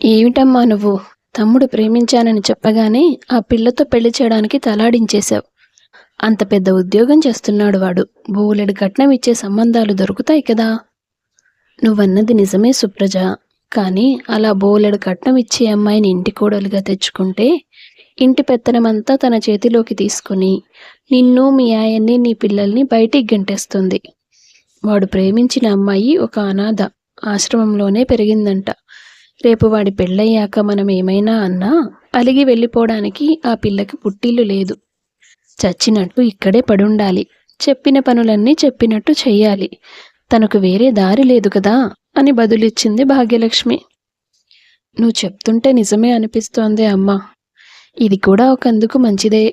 ఏమిటమ్మా నువ్వు? తమ్ముడు ప్రేమించానని చెప్పగానే ఆ పిల్లతో పెళ్లి చేయడానికి తలాడించేశావు. అంత పెద్ద ఉద్యోగం చేస్తున్నాడు వాడు. బోలెడు కట్నం ఇచ్చే సంబంధాలు దొరుకుతాయి కదా. నువ్వన్నది నిజమే సుప్రజ. కానీ అలా బోలెడు కట్నం ఇచ్చే అమ్మాయిని ఇంటి కోడలుగా తెచ్చుకుంటే ఇంటి పెత్తనమంతా తన చేతిలోకి తీసుకుని నిన్ను, మీ ఆయన్ని, నీ పిల్లల్ని బయటికి గెంటేస్తుంది. వాడు ప్రేమించిన అమ్మాయి ఒక అనాథ. ఆశ్రమంలోనే పెరిగిందంట. రేపు వాడి పెళ్ళయ్యాక మనం ఏమైనా అన్నా అలిగి వెళ్ళిపోవడానికి ఆ పిల్లకి పుట్టిల్లు లేదు. చచ్చినట్టు ఇక్కడే పడుండాలి. చెప్పిన పనులన్నీ చెప్పినట్టు చెయ్యాలి. తనకు వేరే దారి లేదు కదా అని బదులిచ్చింది భాగ్యలక్ష్మి. నువ్వు చెప్తుంటే నిజమే అనిపిస్తోంది అమ్మా. ఇది కూడా ఒకందుకు మంచిదే.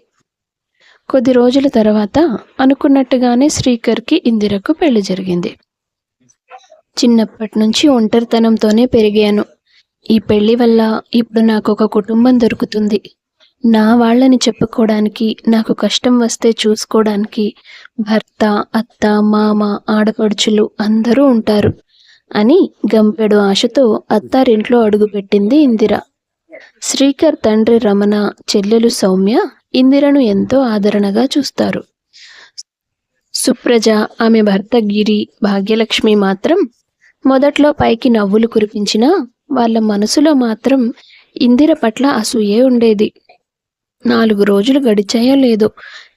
కొద్ది రోజుల తర్వాత అనుకున్నట్టుగానే శ్రీకర్కి ఇందిరకు పెళ్లి జరిగింది. చిన్నప్పటి నుంచి ఒంటరితనంతోనే పెరిగాను. ఈ పెళ్లి వల్ల ఇప్పుడు నాకు ఒక కుటుంబం దొరుకుతుంది. నా వాళ్ళని చెప్పుకోవడానికి, నాకు కష్టం వస్తే చూసుకోవడానికి భర్త, అత్త, మామ, ఆడపడుచులు అందరూ ఉంటారు అని గంపెడు ఆశతో అత్తారింట్లో అడుగుపెట్టింది ఇందిర. శ్రీకర్ తండ్రి రమణ, చెల్లెలు సౌమ్య ఇందిరను ఎంతో ఆదరణగా చూస్తారు. సుప్రజ, ఆమె భర్త గిరి, భాగ్యలక్ష్మి మాత్రం మొదట్లో పైకి నవ్వులు కురిపించినా వాళ్ళ మనసులో మాత్రం ఇందిర పట్ల అసూయే ఉండేది. 4 రోజులు గడిచాయో లేదో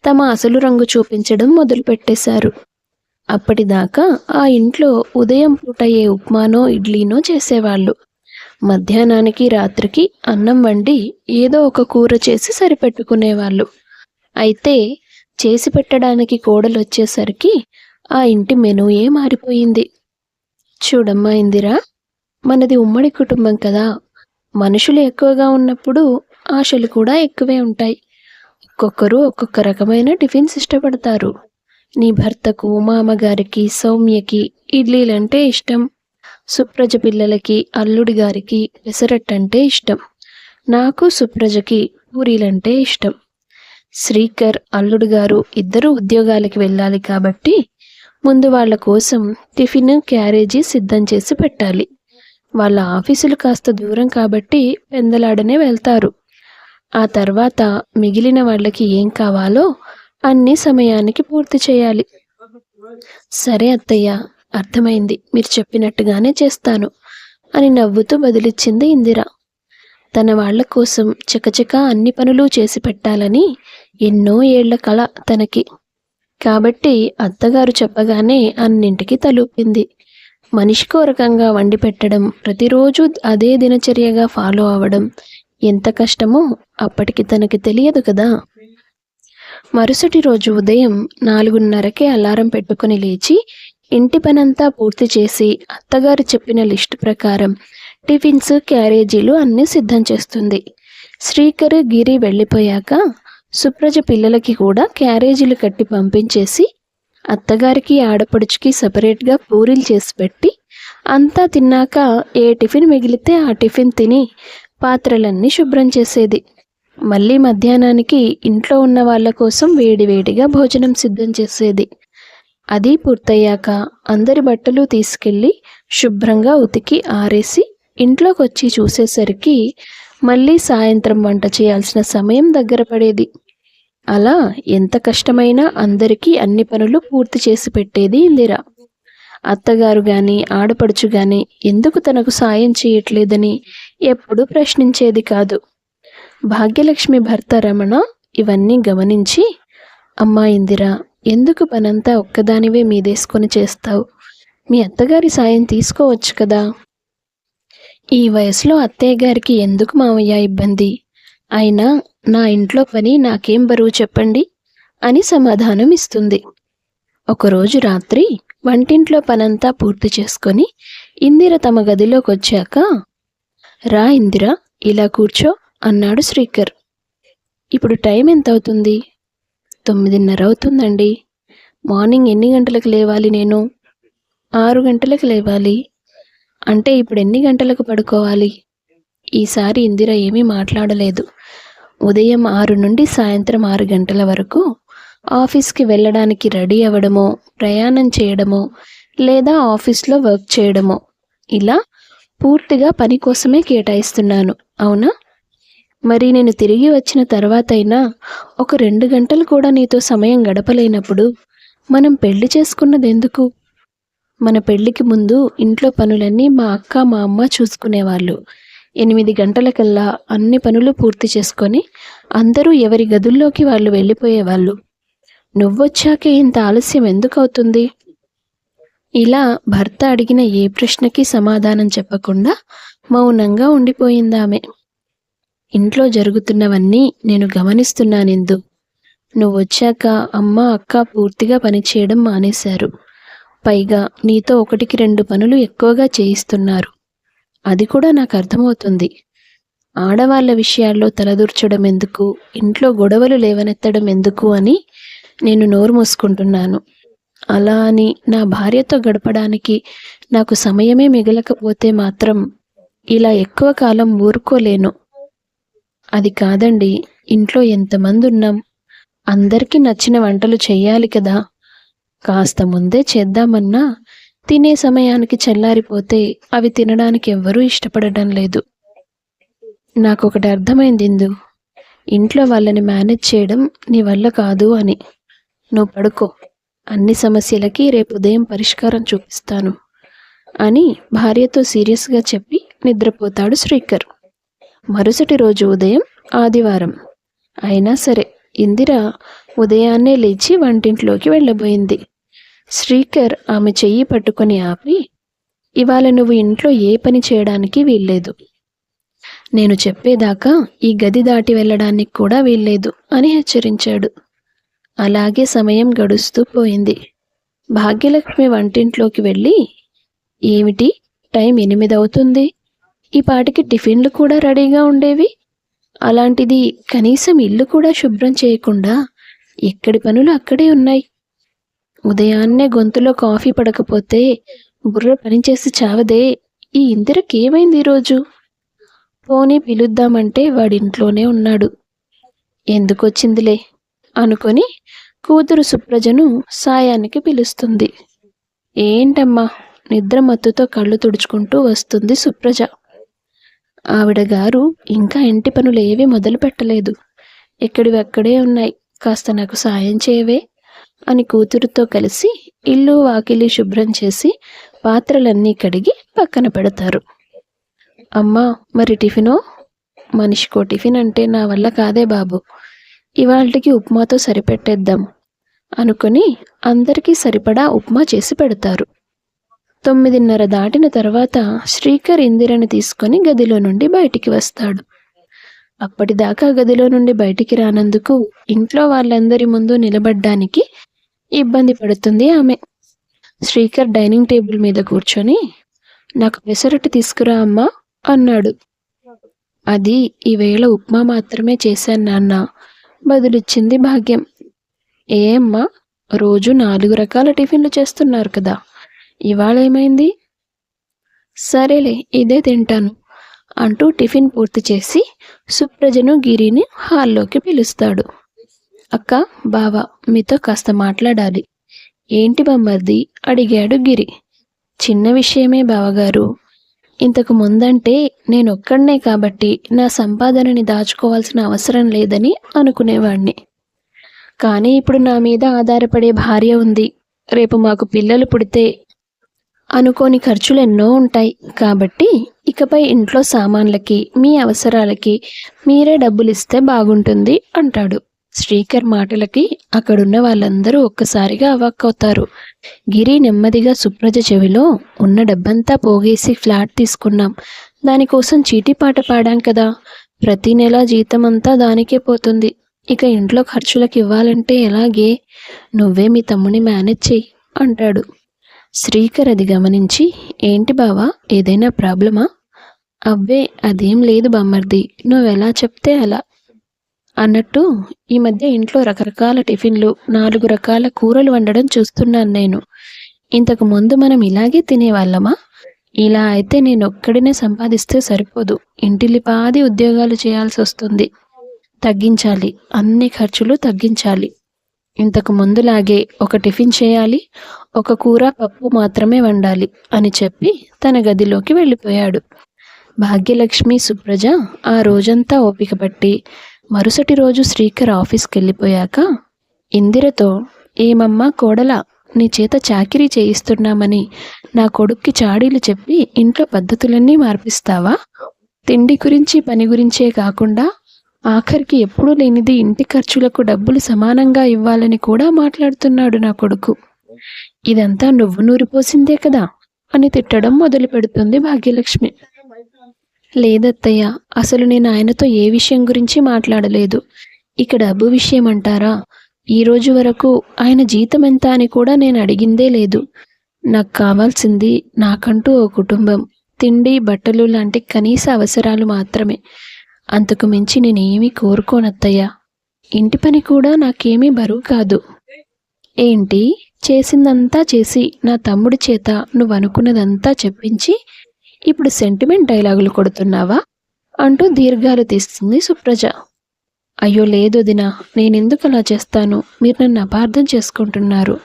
తమ అసలు రంగు చూపించడం మొదలుపెట్టేశారు. అప్పటిదాకా ఆ ఇంట్లో ఉదయం పూట ఏ ఉప్మానో ఇడ్లీనో చేసేవాళ్ళు. మధ్యాహ్నానికి రాత్రికి అన్నం వండి ఏదో ఒక కూర చేసి సరిపెట్టుకునేవాళ్ళు. అయితే చేసి పెట్టడానికి కోడలొచ్చేసరికి ఆ ఇంటి మెనూయే మారిపోయింది. చూడమ్మా ఇందిరా, మనది ఉమ్మడి కుటుంబం కదా. మనుషులు ఎక్కువగా ఉన్నప్పుడు ఆశలు కూడా ఎక్కువే ఉంటాయి. ఒక్కొక్కరు ఒక్కొక్క రకమైన టిఫిన్స్ ఇష్టపడతారు. నీ భర్తకు, మామగారికి, సౌమ్యకి ఇడ్లీలంటే ఇష్టం. సుప్రజ పిల్లలకి, అల్లుడి గారికి పెసరట్టంటే ఇష్టం. నాకు, సుప్రజకి పూరీలంటే ఇష్టం. శ్రీకర్, అల్లుడు గారు ఇద్దరూ ఉద్యోగాలకి వెళ్ళాలి కాబట్టి ముందు వాళ్ళ కోసం టిఫిన్, క్యారేజీ సిద్ధం చేసి పెట్టాలి. వాళ్ళ ఆఫీసులు కాస్త దూరం కాబట్టి పెందలాడనే వెళ్తారు. ఆ తర్వాత మిగిలిన వాళ్ళకి ఏం కావాలో అన్ని సమయానికి పూర్తి చేయాలి. సరే అత్తయ్య, అర్థమైంది. మీరు చెప్పినట్టుగానే చేస్తాను అని నవ్వుతూ బదిలిచ్చింది ఇందిర. తన వాళ్ల కోసం చకచకా అన్ని పనులు చేసి పెట్టాలని ఎన్నో ఏళ్ల కల తనకి. కాబట్టి అత్తగారు చెప్పగానే అన్నింటికి తలూపింది. మనిషికో రకంగా వండి పెట్టడం, ప్రతిరోజు అదే దినచర్యగా ఫాలో అవ్వడం ఎంత కష్టమో అప్పటికి తనకి తెలియదు కదా. మరుసటి రోజు ఉదయం 4:30కే అలారం పెట్టుకుని లేచి ఇంటి పనంతా పూర్తి చేసి అత్తగారు చెప్పిన లిస్టు ప్రకారం టిఫిన్స్, క్యారేజీలు అన్నీ సిద్ధం చేస్తుంది. శ్రీకర్, గిరి వెళ్ళిపోయాక సుప్రజ పిల్లలకి కూడా క్యారేజీలు కట్టి పంపించేసి అత్తగారికి, ఆడపడుచుకి సపరేట్గా పూరీలు చేసి పెట్టి అంతా తిన్నాక ఏ టిఫిన్ మిగిలితే ఆ టిఫిన్ తిని పాత్రలన్నీ శుభ్రం చేసేది. మళ్ళీ మధ్యాహ్నానికి ఇంట్లో ఉన్న వాళ్ళ కోసం వేడివేడిగా భోజనం సిద్ధం చేసేది. అది పూర్తయ్యాక అందరి బట్టలు తీసుకెళ్ళి శుభ్రంగా ఉతికి ఆరేసి ఇంట్లోకి వచ్చి చూసేసరికి మళ్ళీ సాయంత్రం వంట చేయాల్సిన సమయం దగ్గర పడేది. అలా ఎంత కష్టమైనా అందరికీ అన్ని పనులు పూర్తి చేసి పెట్టేది ఇందిర. అత్తగారు గాని, ఆడపడుచు గాని ఎందుకు తనకు సాయం చేయట్లేదని ఎప్పుడూ ప్రశ్నించేది కాదు. భాగ్యలక్ష్మి భర్త రమణ ఇవన్నీ గమనించి, అమ్మా ఇందిర, ఎందుకు పనంతా ఒక్కదానివే మీదేసుకొని చేస్తావు? మీ అత్తగారి సాయం తీసుకోవచ్చు కదా. ఈ వయసులో అత్తయ్య గారికి ఎందుకు మావయ్య ఇబ్బంది? అయినా నా ఇంట్లో పని నాకేం బరువు చెప్పండి అని సమాధానం ఇస్తుంది. ఒకరోజు రాత్రి వంటింట్లో పనంతా పూర్తి చేసుకొని ఇందిర తమ గదిలోకి వచ్చాక, రా ఇందిర, ఇలా కూర్చో అన్నాడు శ్రీకర్. ఇప్పుడు టైం ఎంత అవుతుంది? 9:30 అవుతుందండి. మార్నింగ్ ఎన్ని గంటలకు లేవాలి నేను? 6 గంటలకు లేవాలి. అంటే ఇప్పుడు ఎన్ని గంటలకు పడుకోవాలి? ఈసారి ఇందిర ఏమీ మాట్లాడలేదు. ఉదయం 6 నుండి సాయంత్రం 6 గంటల వరకు ఆఫీస్కి వెళ్ళడానికి రెడీ అవ్వడమో, ప్రయాణం చేయడమో, లేదా ఆఫీస్లో వర్క్ చేయడమో, ఇలా పూర్తిగా పని కోసమే కేటాయిస్తున్నాను, అవునా? మరి నేను తిరిగి వచ్చిన తర్వాతైనా ఒక 2 గంటలు కూడా నీతో సమయం గడపలేనప్పుడు మనం పెళ్లి చేసుకున్నదెందుకు? మన పెళ్లికి ముందు ఇంట్లో పనులన్నీ మా అక్క, మా అమ్మ చూసుకునేవాళ్ళు. 8 గంటలకల్లా అన్ని పనులు పూర్తి చేసుకొని అందరూ ఎవరి గదుల్లోకి వాళ్ళు వెళ్ళిపోయేవాళ్ళు. నువ్వొచ్చాకే ఇంత ఆలస్యం ఎందుకవుతుంది? ఇలా భర్త అడిగిన ఏ ప్రశ్నకి సమాధానం చెప్పకుండా మౌనంగా ఉండిపోయిందామె. ఇంట్లో జరుగుతున్నవన్నీ నేను గమనిస్తున్నానిందు. నువ్వొచ్చాక అమ్మ, అక్క పూర్తిగా పనిచేయడం మానేశారు. పైగా నీతో 1కి 2 పనులు ఎక్కువగా చేయిస్తున్నారు. అది కూడా నాకు అర్థమవుతుంది. ఆడవాళ్ళ విషయాల్లో తలదూర్చడం ఎందుకు, ఇంట్లో గొడవలు లేవనెత్తడం ఎందుకు అని నేను నోరు మూసుకుంటున్నాను. అలా అని నా భార్యతో గడపడానికి నాకు సమయమే మిగలకపోతే మాత్రం ఇలా ఎక్కువ కాలం ఊరుకోలేను. అది కాదండి, ఇంట్లో ఎంతమంది ఉన్నాం, అందరికీ నచ్చిన వంటలు చెయ్యాలి కదా. కాస్త ముందే చేద్దామన్నా తినే సమయానికి చల్లారిపోతే అవి తినడానికి ఎవ్వరూ ఇష్టపడటం లేదు. నాకొకటి అర్థమైంది ఇందు, ఇంట్లో వాళ్ళని మేనేజ్ చేయడం నీ వల్ల కాదు అని. నువ్వు పడుకో, అన్ని సమస్యలకి రేపు ఉదయం పరిష్కారం చూపిస్తాను అని భార్యతో సీరియస్గా చెప్పి నిద్రపోతాడు శ్రీకర్. మరుసటి రోజు ఉదయం ఆదివారం అయినా సరే ఇందిర ఉదయాన్నే లేచి వంటింట్లోకి వెళ్ళబోయింది. శ్రీకర్ ఆమె చెయ్యి పట్టుకొని ఆపి, ఇవాళ నువ్వు ఇంట్లో ఏ పని చేయడానికి వీల్లేదు. నేను చెప్పేదాకా ఈ గది దాటి వెళ్ళడానికి కూడా వీల్లేదు అని హెచ్చరించాడు. అలాగే సమయం గడుస్తూ పోయింది. భాగ్యలక్ష్మి వంటింట్లోకి వెళ్ళి, ఏమిటి, టైం 8 అవుతుంది, ఈ పాటికి టిఫిన్లు కూడా రెడీగా ఉండేవి, అలాంటిది కనీసం ఇల్లు కూడా శుభ్రం చేయకుండా ఎక్కడి పనులు అక్కడే ఉన్నాయి. ఉదయాన్నే గొంతులో కాఫీ పడకపోతే బుర్ర పనిచేసి చావదే. ఈ ఇందిరకి ఏమైంది ఈరోజు? పోనీ పిలుద్దామంటే వాడింట్లోనే ఉన్నాడు. ఎందుకొచ్చిందిలే అనుకొని కూతురు సుప్రజను సాయానికి పిలుస్తుంది. ఏంటమ్మా, నిద్ర మత్తుతో కళ్ళు తుడుచుకుంటూ వస్తుంది సుప్రజ. ఆవిడ గారు ఇంకా ఇంటి పనులు ఏవీ మొదలు పెట్టలేదు, ఎక్కడివి అక్కడే ఉన్నాయి, కాస్త నాకు సాయం చేయవే అని కూతురుతో కలిసి ఇల్లు వాకిలి శుభ్రం చేసి పాత్రలన్నీ కడిగి పక్కన పెడతారు. అమ్మా, మరి టిఫినో? మనిషికో టిఫిన్ అంటే నా వల్ల కాదే బాబు, ఇవాళకి ఉప్మాతో సరిపెట్టేద్దాం అనుకుని అందరికీ సరిపడా ఉప్మా చేసి పెడతారు. 9:30 దాటిన తర్వాత శ్రీకర్ ఇందిరని తీసుకొని గదిలో నుండి బయటికి వస్తాడు. అప్పటిదాకా గదిలో నుండి బయటికి రానందుకు ఇంట్లో వాళ్ళందరి ముందు నిలబడ్డానికి ఇబ్బంది పడుతుంది ఆమె. శ్రీకర్ డైనింగ్ టేబుల్ మీద కూర్చొని, నాకు పెసరట్టు తీసుకురా అమ్మా అన్నాడు. అది ఈవేళ ఉప్మా మాత్రమే చేశాను నాన్న, బదులిచ్చింది భాగ్యం. ఏమ్మా, రోజు 4 రకాల టిఫిన్లు చేస్తున్నారు కదా, ఇవాళ ఏమైంది? సరేలే, ఇదే తింటాను అంటూ టిఫిన్ పూర్తి చేసి సుప్రజను గిరిని హాల్లోకి పిలుస్తాడు. అక్క, బావ, మీతో కాస్త మాట్లాడాలి. ఏంటి బొమ్మర్ది అడిగాడు గిరి. చిన్న విషయమే బావగారు. ఇంతకు ముందంటే నేనొక్కడనే కాబట్టి నా సంపాదనని దాచుకోవాల్సిన అవసరం లేదని అనుకునేవాణ్ణి. కానీ ఇప్పుడు నా మీద ఆధారపడే భార్య ఉంది. రేపు మాకు పిల్లలు పుడితే అనుకోని ఖర్చులు ఎన్నో ఉంటాయి. కాబట్టి ఇకపై ఇంట్లో సామాన్లకి, మీ అవసరాలకి మీరే డబ్బులిస్తే బాగుంటుంది అంటాడు. శ్రీకర్ మాటలకి అక్కడున్న వాళ్ళందరూ ఒక్కసారిగా అవాక్కవుతారు. గిరి నెమ్మదిగా సుప్రజ చెవిలో, ఉన్న డబ్బంతా పోగేసి ఫ్లాట్ తీసుకున్నాం, దానికోసం చీటీపాట పాడాం కదా, ప్రతి నెల జీతమంతా దానికే పోతుంది, ఇక ఇంట్లో ఖర్చులకు ఇవ్వాలంటే ఎలాగే, నువ్వే మీ తమ్ముని మేనేజ్ చెయ్యి అంటాడు. శ్రీకర్ అది గమనించి, ఏంటి బావా, ఏదైనా ప్రాబ్లమా? అవ్వే, అదేం లేదు బామ్మర్ది, నువ్వెలా చెప్తే అలా అన్నట్టు ఈ మధ్య ఇంట్లో రకరకాల టిఫిన్లు, 4 రకాల కూరలు వండడం చూస్తున్నాను నేను. ఇంతకు ముందు మనం ఇలాగే తినేవాళ్ళమా? ఇలా అయితే నేనొక్కడినే సంపాదిస్తే సరిపోదు, ఇంటిల్లిపాది ఉద్యోగాలు చేయాల్సి వస్తుంది. తగ్గించాలి, అన్ని ఖర్చులు తగ్గించాలి. ఇంతకు ముందులాగే ఒక టిఫిన్ చేయాలి, ఒక కూర పప్పు మాత్రమే వండాలి అని చెప్పి తన గదిలోకి వెళ్ళిపోయాడు. భాగ్యలక్ష్మి, సుప్రజ ఆ రోజంతా ఓపిక పట్టి మరుసటి రోజు శ్రీకర్ ఆఫీస్కి వెళ్ళిపోయాక ఇందిరతో, ఏమమ్మా కోడలా, నీ చేత చాకిరీ చేయిస్తున్నామని నా కొడుక్కి చాడీలు చెప్పి ఇంట్లో పద్ధతులన్నీ మార్పిస్తావా? తిండి గురించి పని గురించే కాకుండా ఆఖరికి ఎప్పుడూ లేనిది ఇంటి ఖర్చులకు డబ్బులు సమానంగా ఇవ్వాలని కూడా మాట్లాడుతున్నాడు నా కొడుకు. ఇదంతా నువ్వు నూరిపోసిందే కదా అని తిట్టడం మొదలు పెడుతుంది భాగ్యలక్ష్మి. లేదత్తయ్య, అసలు నేను ఆయనతో ఏ విషయం గురించి మాట్లాడలేదు. ఇక డబ్బు విషయం అంటారా, ఈ రోజు వరకు ఆయన జీతం ఎంత అని కూడా నేను అడిగిందే లేదు. నాకు కావాల్సింది నాకంటూ ఓ కుటుంబం, తిండి బట్టలు లాంటి కనీస అవసరాలు మాత్రమే. అంతకు మించి నేనేమీ కోరుకోనత్తయ్యా. ఇంటి పని కూడా నాకేమీ బరువు కాదు. ఏంటి, చేసిందంతా చేసి నా తమ్ముడి చేత నువ్వు అనుకున్నదంతా చెప్పించి ఇప్పుడు సెంటిమెంట్ డైలాగులు కొడుతున్నావా అంటూ దీర్ఘాలు తీస్తుంది సుప్రజ. అయ్యో లేదు దినా, నేనెందుకు అలా చేస్తాను? మీరు నన్ను అపార్థం చేసుకుంటున్నారు.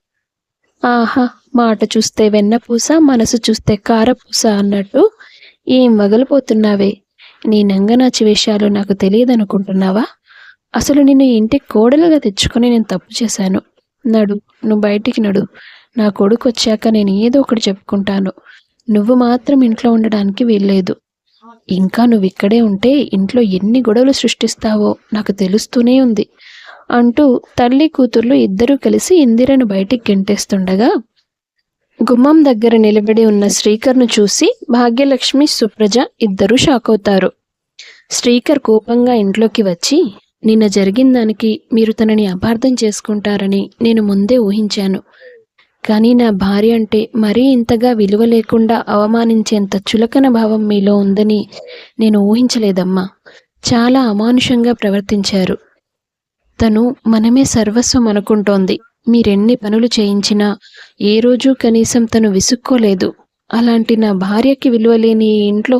ఆహా, మాట చూస్తే వెన్నపూస, మనసు చూస్తే కారపూస అన్నట్టు ఏం వగలిపోతున్నావే. నీ నంగనాచి విషయాలు నాకు తెలియదనుకుంటున్నావా? అసలు నిన్ను ఇంటికి కోడలుగా తెచ్చుకొని నేను తప్పు చేశాను. నడు, నువ్వు బయటికి నడు. నా కొడుకు వచ్చాక నేను ఏదో ఒకటి చెప్పుకుంటాను. నువ్వు మాత్రం ఇంట్లో ఉండడానికి వీల్లేదు. ఇంకా నువ్వు ఇక్కడే ఉంటే ఇంట్లో ఎన్ని గొడవలు సృష్టిస్తావో నాకు తెలుస్తూనే ఉంది అంటూ తల్లి కూతుర్లు ఇద్దరూ కలిసి ఇందిరను బయటికి గెంటేస్తుండగా గుమ్మం దగ్గర నిలబడి ఉన్న శ్రీకర్ను చూసి భాగ్యలక్ష్మి, సుప్రజ ఇద్దరూ షాక్ అవుతారు. శ్రీకర్ కోపంగా ఇంట్లోకి వచ్చి, నిన్న జరిగిన దానికి మీరు తనని అపార్థం చేసుకుంటారని నేను ముందే ఊహించాను. కానీ నా భార్య అంటే మరీ ఇంతగా విలువ లేకుండా అవమానించేంత చులకన భావం మీలో ఉందని నేను ఊహించలేదమ్మా. చాలా అమానుషంగా ప్రవర్తించారు. తను మనమే సర్వస్వం అనుకుంటోంది. మీరెన్ని పనులు చేయించినా ఏ రోజు కనీసం తను విసుక్కోలేదు. అలాంటి నా భార్యకి విలువలేని ఈ ఇంట్లో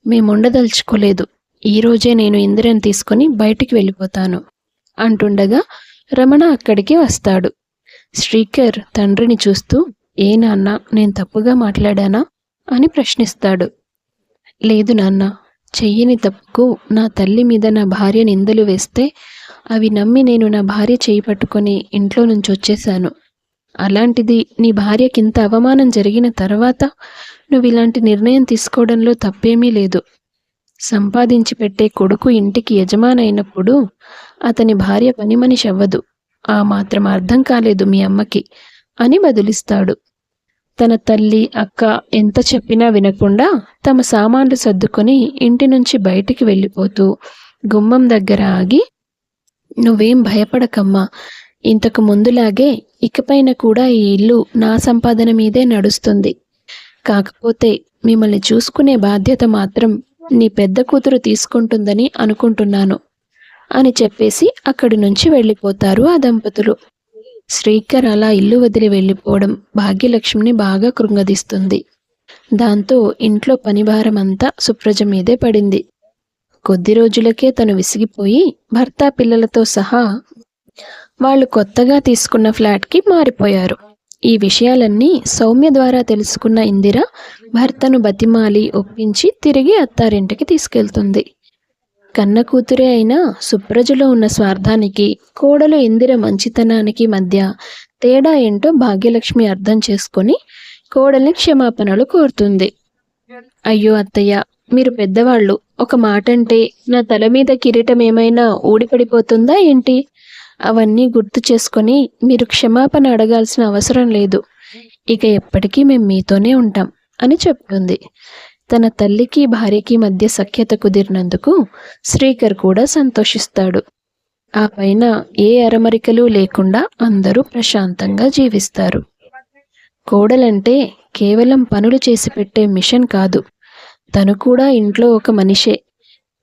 మేముండదలుచుకోలేదు. ఈరోజే నేను ఇందిరని తీసుకొని బయటికి వెళ్ళిపోతాను అంటుండగా రమణ అక్కడికి వస్తాడు. శ్రీకర్ తండ్రిని చూస్తూ, ఏ నాన్న, నేను తప్పుగా మాట్లాడానా అని ప్రశ్నిస్తాడు. లేదు నాన్న, చెయ్యని తప్పుకు నా తల్లి మీద నా భార్య నిందలు వేస్తే అవి నమ్మి నేను నా భార్య చేయి పట్టుకొని ఇంట్లో నుంచి వచ్చేశాను. అలాంటిది నీ భార్యకింత అవమానం జరిగిన తర్వాత నువ్వు ఇలాంటి నిర్ణయం తీసుకోవడంలో తప్పేమీ లేదు. సంపాదించి పెట్టే కొడుకు ఇంటికి యజమానైనప్పుడు అతని భార్య పని మనిషి అవ్వదు. ఆ మాత్రం అర్థం కాలేదు మీ అమ్మకి అని బదులిస్తాడు. తన తల్లి, అక్క ఎంత చెప్పినా వినకుండా తమ సామాన్లు సర్దుకొని ఇంటి నుంచి బయటికి వెళ్ళిపోతూ గుమ్మం దగ్గర ఆగి, నువ్వేం భయపడకమ్మా, ఇంతకు ముందులాగే ఇకపైన కూడా ఈ ఇల్లు నా సంపాదన మీదే నడుస్తుంది. కాకపోతే మిమ్మల్ని చూసుకునే బాధ్యత మాత్రం నీ పెద్ద కూతురు తీసుకుంటుందని అనుకుంటున్నాను అని చెప్పేసి అక్కడి నుంచి వెళ్ళిపోతారు ఆ దంపతులు. శ్రీకర్ అలా ఇల్లు వదిలి వెళ్ళిపోవడం భాగ్యలక్ష్మిని బాగా కృంగదీస్తుంది. దాంతో ఇంట్లో పనిభారం అంతా సుప్రజ మీదే పడింది. కొద్ది రోజులకే తను విసిగిపోయి భర్త, పిల్లలతో సహా వాళ్ళు కొత్తగా తీసుకున్న ఫ్లాట్కి మారిపోయారు. ఈ విషయాలన్నీ సౌమ్య ద్వారా తెలుసుకున్న ఇందిర భర్తను బతిమాలి ఒప్పించి తిరిగి అత్తారింటికి తీసుకెళ్తుంది. కన్న కూతురే అయినా సుప్రజలో ఉన్న స్వార్థానికి, కోడలు ఇందిర మంచితనానికి మధ్య తేడా ఏంటో భాగ్యలక్ష్మి అర్థం చేసుకొని కోడల్ని క్షమాపణలు కోరుతుంది. అయ్యో అత్తయ్య, మీరు పెద్దవాళ్ళు, ఒక మాట అంటే నా తల మీద కిరీటం ఏమైనా ఊడిపడిపోతుందా ఏంటి? అవన్నీ గుర్తు చేసుకొని మీరు క్షమాపణ అడగాల్సిన అవసరం లేదు. ఇక ఎప్పటికీ మేము మీతోనే ఉంటాం అని చెప్తుంది. తన తల్లికి, భార్యకి మధ్య సఖ్యత కుదిరినందుకు శ్రీకర్ కూడా సంతోషిస్తాడు. ఆ పైన ఏ అరమరికలు లేకుండా అందరూ ప్రశాంతంగా జీవిస్తారు. కోడలంటే కేవలం పనులు చేసి పెట్టే మిషన్ కాదు, తను కూడా ఇంట్లో ఒక మనిషే.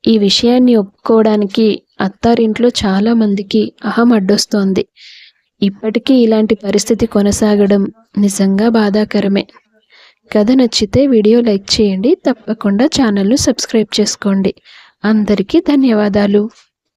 ఈ విషయాన్ని ఒప్పుకోవడానికి అత్తారింట్లో చాలా మందికి అహం అడ్డొస్తోంది. ఇప్పటికీ ఇలాంటి పరిస్థితి కొనసాగడం నిజంగా బాధాకరమే. కథ నచ్చితే వీడియో లైక్ చేయండి, తప్పకుండా ఛానల్ను సబ్స్క్రైబ్ చేసుకోండి. అందరికీ ధన్యవాదాలు.